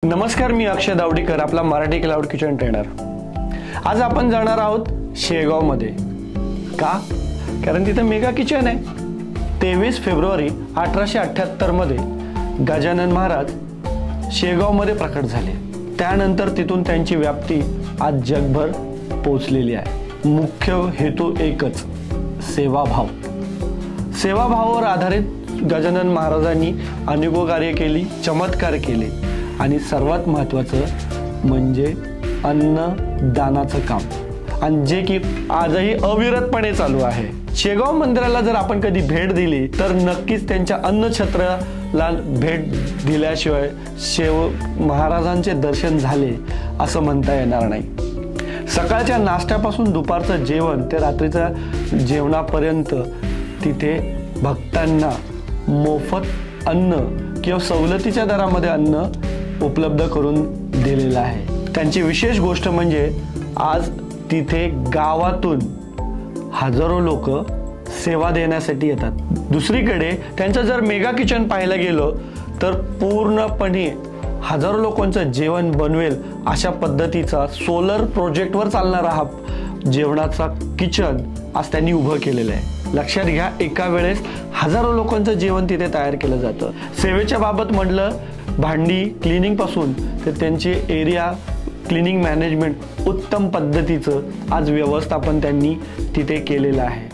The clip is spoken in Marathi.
नमस्कार, मी अक्षय दावडीकर, आपला मराठी क्लाउड किचन ट्रेनर। आज आपण जाणार आहोत शेगाव मध्ये। का? कारण तिथे मेगा किचन आहे। 23 फेब्रुवारी 1878 मध्ये गजानन महाराज शेगाव मध्ये प्रकट झाले। त्यानंतर तिथून त्यांची व्याप्ती आज जगभर पोहोचलेली आहे। मुख्य हेतू एकच, सेवाभाव। सेवाभावावर आधारित गजानन महाराजांनी अनेक कार्य केली, चमत्कार केले आणि सर्वात महत्त्वाचं म्हणजे अन्नदानाचं काम, आणि जे की आजही अविरतपणे चालू आहे। शेगाव मंदिराला जर आपण कधी भेट दिली तर नक्कीच त्यांच्या अन्नछत्राला भेट दिल्याशिवाय महाराजांचे दर्शन झाले असं म्हणता येणार नाही। सकाळच्या नाश्त्यापासून दुपारचं जेवण ते रात्रीच्या जेवणापर्यंत तिथे भक्तांना मोफत अन्न किंवा सवलतीच्या दरामध्ये अन्न उपलब्ध करून दिलेला आहे। त्यांची विशेष गोष्ट म्हणजे आज तिथे गावातून हजारो लोक सेवा देण्यासाठी येतात। दुसरीकडे त्यांचं जर मेगा किचन पाहायला गेलो तर पूर्णपणे हजारो लोकांचं जेवण बनवेल अशा पद्धतीचा सोलर प्रोजेक्टवर चालणारा हा जेवणाचा किचन आज त्यांनी उभं केलेलं आहे। लक्षात घ्या, एका वेळेस हजारो लोकांचं जेवण तिथे तयार केलं जातं। सेवेच्या बाबत म्हटलं, भांडी क्लिनिंग पासून तर त्यांचे एरिया क्लिनिंग मॅनेजमेंट उत्तम पद्धतीचं आज व्यवस्थापन त्यांनी तिथे केलेलं आहे।